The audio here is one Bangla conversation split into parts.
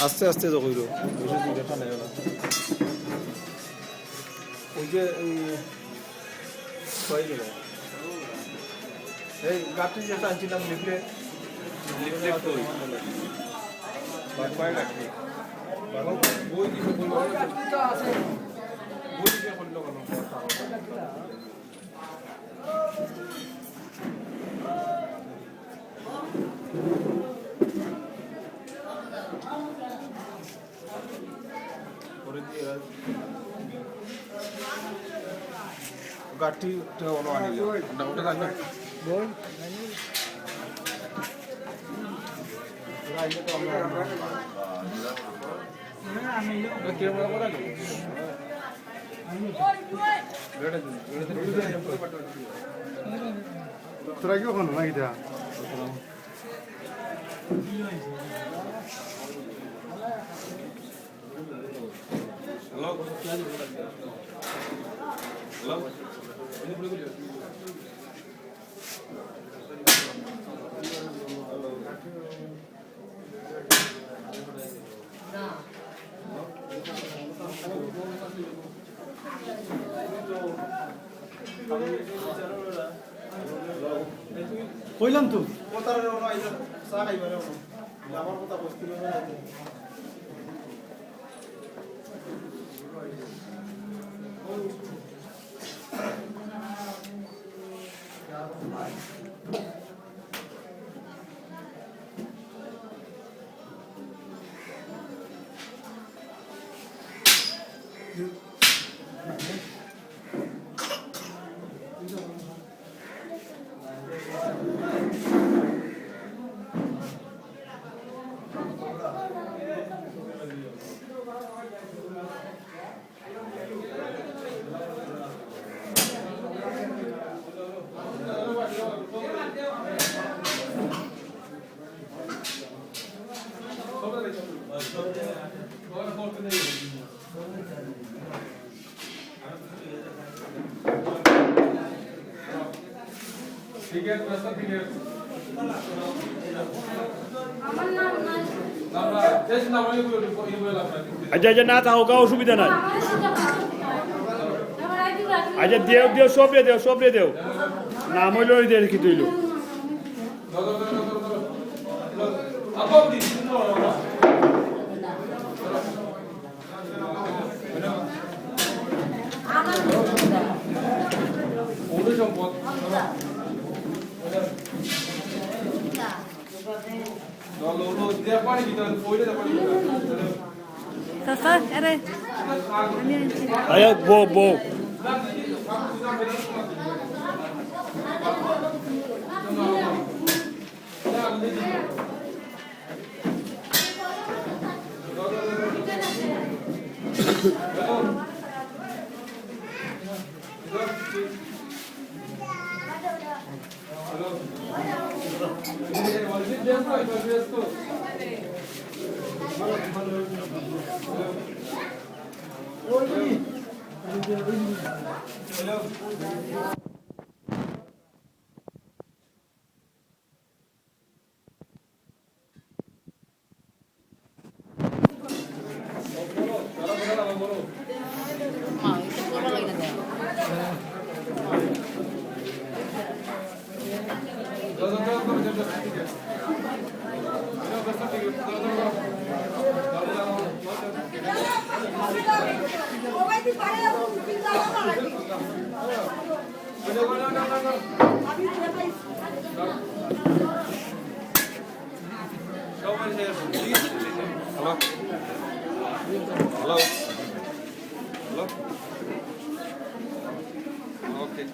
আস্তে আস্তে তো কইরো বেশি দূরে টানে না ওই যে কই গেল এই গাড়ি যে টানছিলাম লিফলেট কই বারবার গাড়ি বারবার বই দিতে বলবো আছে বই দিতে বললো কেন গাঠি ওটা আনি ওটা রাখবে বল রাইলে তো আমরা আমি কে বড় বড় তোরা কি ওখানে নাকি দা হ্যালো হ্যালো কইলাম তো কোথায় রওনা আইছো চা খাইবা রে আমার কথা বসতে হবে না ঠিক আছে রাস্তা ঠিক আছে আমার নাম না না দেশ না বলে এই বলে আচ্ছা আচ্ছা না তাও কাউ অসুবিধা নাই আচ্ছা দেও দেও সব দেও নাম হইলো ওই দিয়ে কি তুইলো আপন দিন ওদের সম্পদ দলো দিয়া পানি দিতে পয়লে দা পানি Sasa, aray. আয়া বো Hello. Hello. Okay.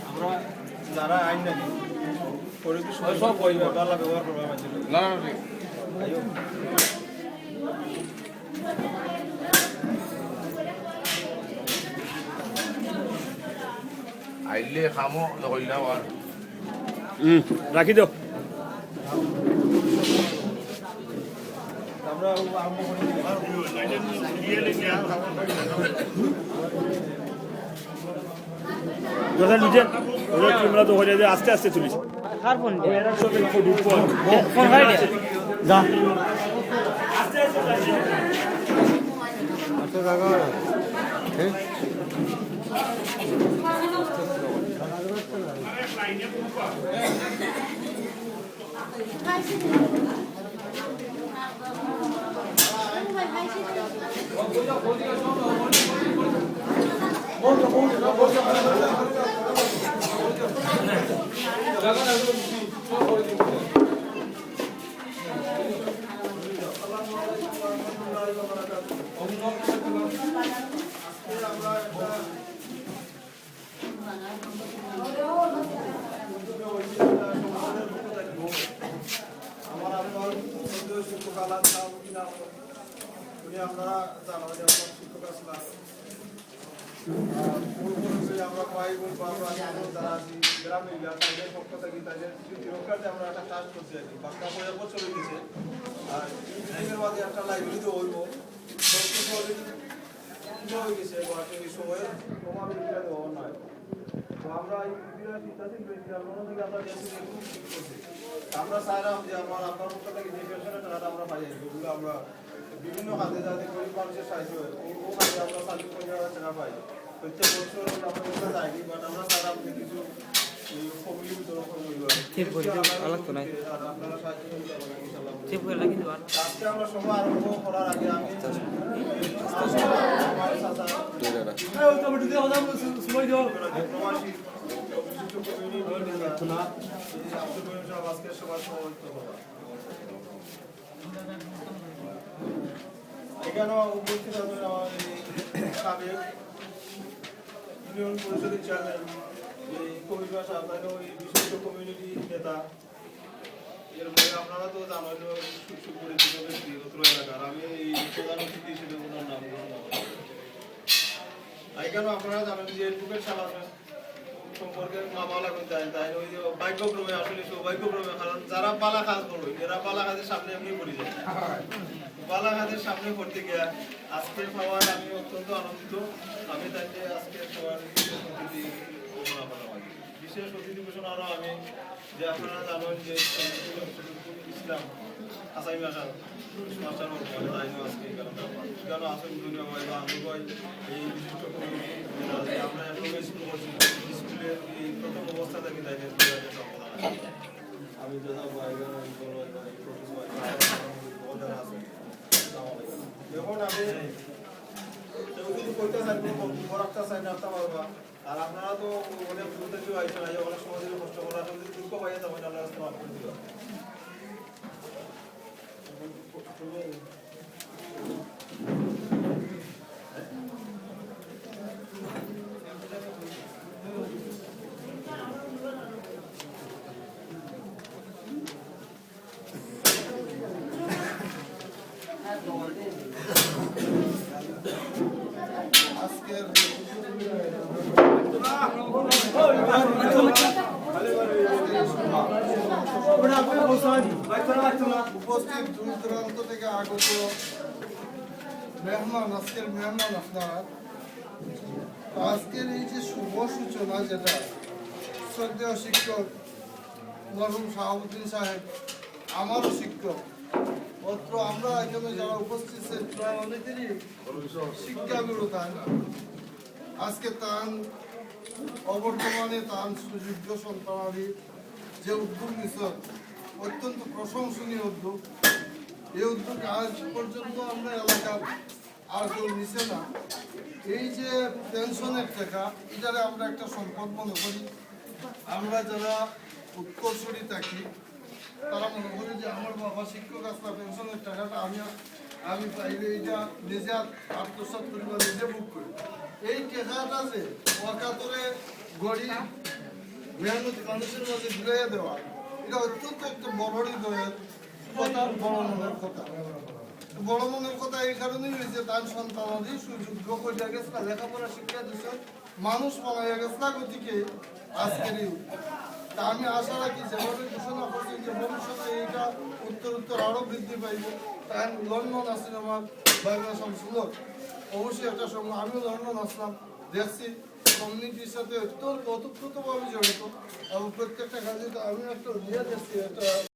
আমরা যারা আইন না পরে কি সব কইবা বালা ব্যবহার করবা মানে না না আইও আইলে খামো লইলা আর রাখি দাও আমরা আরম্ভ করি নিজে ক্যামেরা তো হয়ে যায় আস্তে আস্তে তুলিস কার ফোন দে এরা সবে ফটো ফোন ফোন ভাই দে যা আচ্ছা কাকা হ্যাঁ আমার আপনার শিক্ষক আলাদ উনি আপনারা জানাবেন যে আপনার শিক্ষক আসলাম আমরা ভাই বোন বা যারা আছি গ্রামে তাদের পক্ষ থেকে তাদের স্মৃতিরক্ষার্থে আমরা একটা কাজ করছি আর কি বাক্কা 5 বছর হয়ে গেছে আর এর মাঝে একটা লাইব্রেরি তো হইব হয়ে গেছে এই সময়ে তোমার দেওয়া নয় তো আমরা এই সিদ্ধান্ত নিয়েছি আপনার থেকে আমরা আমরা চাইলাম যে আপনার পক্ষ থেকে যে পেনশনের টাকাটা আমরা পাই যেগুলো আমরা বিভিন্ন খাতে যাতে গরিব মানুষের সাহায্য হয় ও খাতে আমরা 40-50,000 টাকা পাই প্রত্যেক বছর আমরা যাইনি বাট আমরা চাইলাম যে কিছু কমিটি বিতরণ করবো ঠিক বলছো আলাদা তো নাই আর আপনারা সাহায্য করতে পারবেন ইনশাআল্লাহ ঠিক বলে লাগি দিবা আজকে আমরা সময় আরম্ভ করার আগে আমি প্রবাসী আজকের সবার সমাবেত করা এখানেও উপস্থিত আছেন আমাদের সাবেক ইউনিয়ন পরিষদের চেয়ারম্যান এই কবির ভাষা আপনাকে ওই বিশিষ্ট কমিউনিটি নেতা এর মধ্যে আপনারা তো জানেন সুপরিচিত ব্যক্তি অত্র এলাকার আমি এই প্রধান অতিথি হিসেবে ওনার নাম এখানেও আপনারা জানেন যে এডভোকেট সাহেব সম্পর্কে মামলা করতে তাই ওই যে ভাগ্যক্রমে আসলে সৌভাগ্যক্রমে কারণ যারা পালা কাজ করবে এরা পালা কাজের সামনে এমনি পড়ে যায় পালা কাজের সামনে পড়তে গিয়ে আজকে পাওয়ার আমি অত্যন্ত আনন্দিত আমি তাকে আজকে সবার বিশেষ অতিথি ঘোষণা আরও আমি যে আপনারা জানেন যে ইসলাম আসামি আসার মাস্টার বর্তমানে তাই আজকে কেন আসেন দুনিয়া ভাই বা আমি ভাই এই বিশিষ্ট আমরা স্কুল করছি স্কুলের এই প্রথম অবস্থা থেকে তাই আমি দাদা ভাই যখন আমি কেউ যদি করতে চাই কোনো রাখতে চাই না রাখতে পারবা আর আপনারা তো অনেক দূর থেকে আইসেন অনেক সময় ধরে কষ্ট করা যদি দুঃখ পাইয়া যাবেন আল্লাহ রাস্তা মাফ করে দিবা উপস্থিত দূর দূরান্ত থেকে আগত মেহমান আজকের মেহমান আপনারা আজকের এই যে শুভ সূচনা যেটা শ্রদ্ধেয় শিক্ষক মরহুম শাহাবুদ্দিন সাহেব আমারও শিক্ষক অত্র আমরা এখানে যারা উপস্থিত প্রায় অনেকেরই শিক্ষাগুরু তাই আজকে তার অবর্তমানে তার সুযোগ্য সন্তানারী যে উদ্যোগ নিয়েছেন অত্যন্ত প্রশংসনীয় উদ্যোগ এই উদ্যোগ আজ পর্যন্ত আমরা এলাকার আর কেউ নিছে না এই যে পেনশনের টাকা এটারে আমরা একটা সম্পদ মনে করি আমরা যারা উত্তরসূরি থাকি তারা মনে করি যে আমার বাবা শিক্ষক আসলে পেনশনের টাকাটা আমি পাইলে এটা নিজে আত্মসাৎ করি বা নিজে বুক করি এই টাকাটা যে ওয়াকাতরে গরিব মেহনতি মানুষের মাঝে ঘুরাইয়া দেওয়া এটা অত্যন্ত একটা বড় হৃদয়ের কথা বড় মনের কথা বড় মনের কথা এই কারণেই হয়েছে তার সন্তানারই সুযোগ্য হইয়া গেছে লেখাপড়া শিক্ষা দিচ্ছে মানুষ বানাইয়া গেছে না গতিকে আজকের তা আমি আশা রাখি যেভাবে ঘোষণা করছি যে ভবিষ্যতে এইটা উত্তর আরো বৃদ্ধি পাইব তাই লন্ডন আছেন আমার বাংলা সংসদ অবশ্যই একটা সময় আমিও লন্ডন আসলাম দেখছি কমিউনিটির সাথে অত্যন্ত ওতপ্রোতভাবে জড়িত এবং প্রত্যেকটা কাজে তো আমি একটা রিয়াল এসেছি একটা